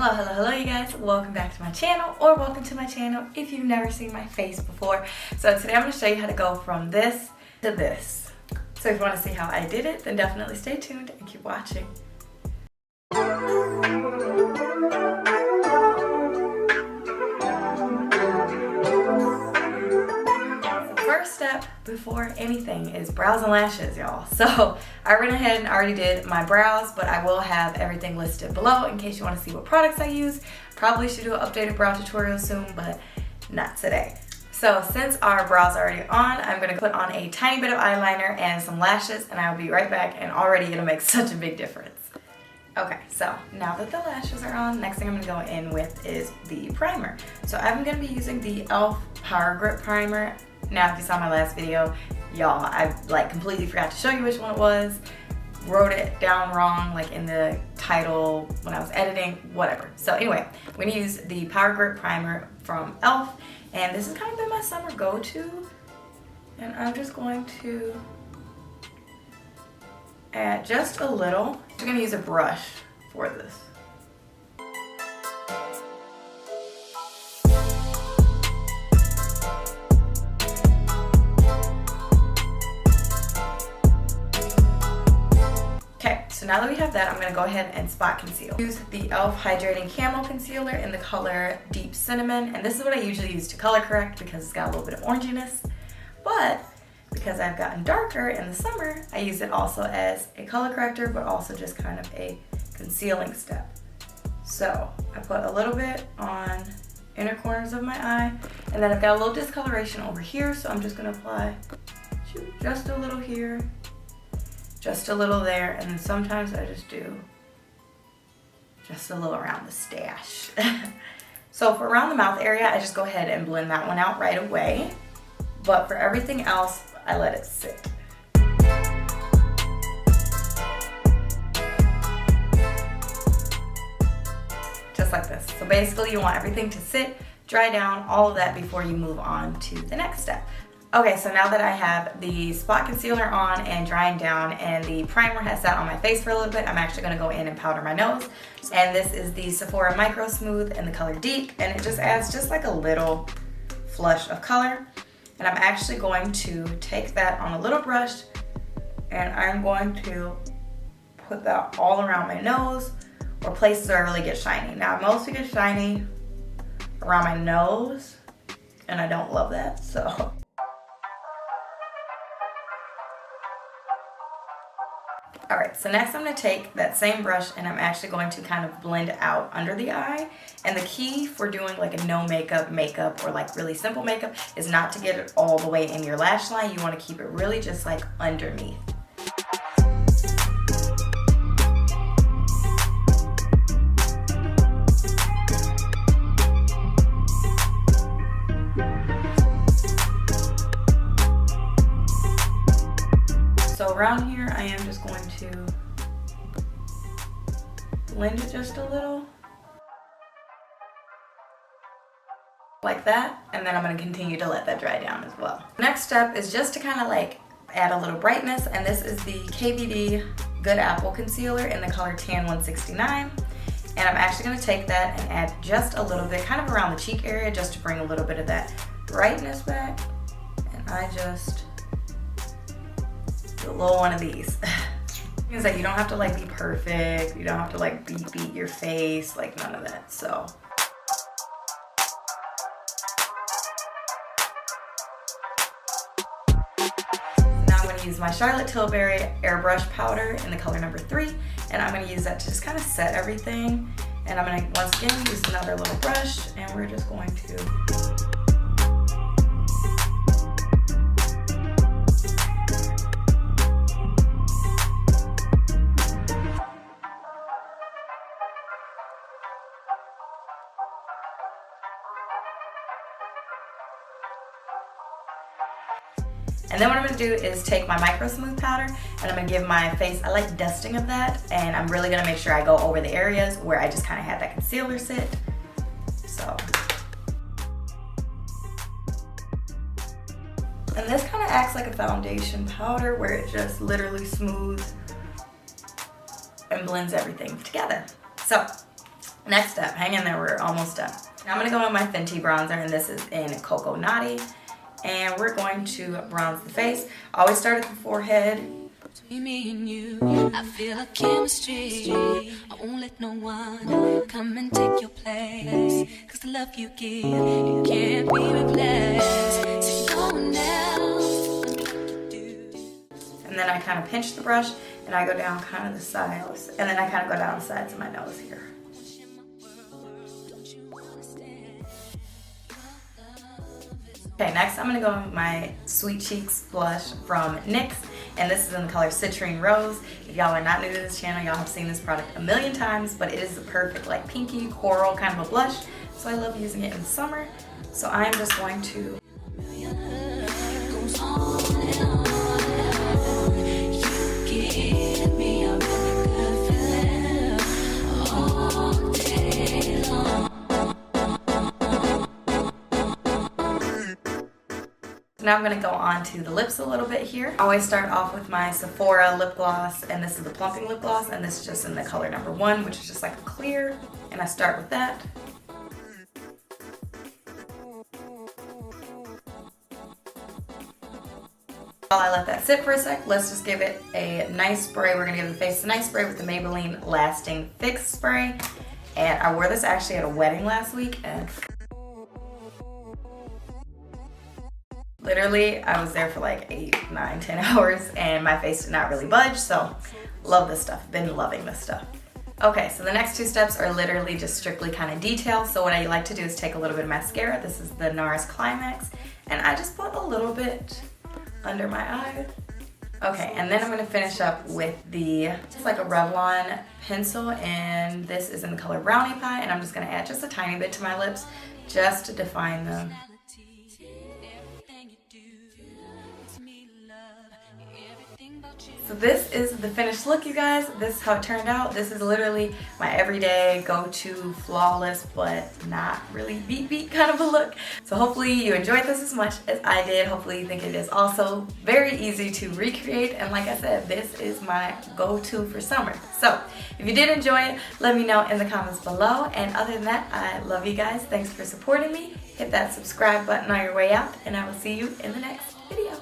Hello you guys, welcome back to my channel, or welcome to my channel if you've never seen my face before. So today I'm going to show you how to go from this to this. So if you want to see how I did it, then definitely stay tuned and keep watching. First step before anything is brows and lashes, y'all. So I went ahead and already did my brows, but I will have everything listed below in case you want to see what products I use. Probably should do an updated brow tutorial soon, but not today. So since our brows are already on, I'm going to put on a tiny bit of eyeliner and some lashes, and I'll be right back, and already it'll make such a big difference. Okay, so now that the lashes are on, next thing I'm going to go in with is the primer. So I'm going to be using the e.l.f. Power Grip Primer. Now, if you saw my last video, y'all, I completely forgot to show you which one it was. Wrote it down wrong, in the title when I was editing, whatever. So anyway, I'm going to use the Power Grip Primer from e.l.f. And this has kind of been my summer go-to. And I'm just going to add just a little. I'm going to use a brush for this. So now that we have that, I'm going to go ahead and spot conceal. Use the e.l.f. Hydrating Camo Concealer in the color Deep Cinnamon. And this is what I usually use to color correct because it's got a little bit of oranginess. But because I've gotten darker in the summer, I use it also as a color corrector, but also just kind of a concealing step. So I put a little bit on inner corners of my eye, and then I've got a little discoloration over here, so I'm just going to apply just a little here, just a little there, and then sometimes I just do just a little around the stash. So for around the mouth area, I just go ahead and blend that one out right away. But for everything else, I let it sit. Just like this. So basically you want everything to sit, dry down, all of that before you move on to the next step. Okay, so now that I have the spot concealer on and drying down and the primer has sat on my face for a little bit, I'm actually going to go in and powder my nose. And this is the Sephora Micro Smooth in the color Deep, and it just adds just like a little flush of color. And I'm actually going to take that on a little brush and I'm going to put that all around my nose or places where I really get shiny. Now, I mostly get shiny around my nose and I don't love that, so. Alright, so next I'm going to take that same brush and I'm actually going to kind of blend out under the eye. And the key for doing a no makeup or really simple makeup is not to get it all the way in your lash line. You want to keep it really just underneath. So around here, I am just going to blend it just a little, like that, and then I'm going to continue to let that dry down as well. Next step is just to kind of add a little brightness, and this is the KVD Good Apple Concealer in the color Tan 169, and I'm actually going to take that and add just a little bit, kind of around the cheek area, just to bring a little bit of that brightness back, and I just a little one of these. Means that you don't have to be perfect, you don't have to beat your face, none of that. So now I'm going to use my Charlotte Tilbury Airbrush powder in the color number 3, and I'm going to use that to just kind of set everything. And I'm going to once again use another little brush, and we're just going to And then what I'm going to do is take my Micro Smooth powder and I'm going to give my face, I like dusting of that, and I'm really going to make sure I go over the areas where I just kind of had that concealer sit. So. And this kind of acts like a foundation powder where it just literally smooths and blends everything together. So Next up, hang in there, we're almost done. Now I'm gonna go in my Fenty bronzer, and this is in Cocoa Naughty. And we're going to bronze the face. Always start at the forehead. Between me and you, I feel a chemistry. I won't let no one come and take your place. Cause the love you give, it can't be replaced. So no one else can do like you do. And then I kind of pinch the brush and I go down kind of the sides. And then I kind of go down the sides of my nose here. Okay, next I'm gonna go in with my Sweet Cheeks blush from NYX, and this is in the color Citrine Rose. If y'all are not new to this channel, y'all have seen this product a million times, but it is the perfect like pinky coral kind of a blush, so I love using it in the summer. So I'm just going to Now I'm going to go on to the lips a little bit here. I always start off with my Sephora lip gloss, and this is the Plumping Lip Gloss, and this is just in the color number 1, which is just like a clear, and I start with that. While I let that sit for a sec, let's just give it a nice spray. We're going to give the face a nice spray with the Maybelline Lasting Fix Spray, and I wore this actually at a wedding last week, and literally, I was there for like 8, 9, 10 hours and my face did not really budge, so love this stuff. Been loving this stuff. Okay, so the next 2 steps are literally just strictly kind of detail. So what I like to do is take a little bit of mascara. This is the NARS Climax, and I just put a little bit under my eye. Okay, and then I'm going to finish up with the, just like a Revlon pencil, and this is in the color Brownie Pie, and I'm just going to add just a tiny bit to my lips just to define them. So this is the finished look, you guys. This is how it turned out. This is literally my everyday go-to flawless but not really beat kind of a look. So hopefully you enjoyed this as much as I did. Hopefully you think it is also very easy to recreate. And like I said, this is my go-to for summer. So if you did enjoy it, let me know in the comments below. And other than that, I love you guys. Thanks for supporting me. Hit that subscribe button on your way out, and I will see you in the next video.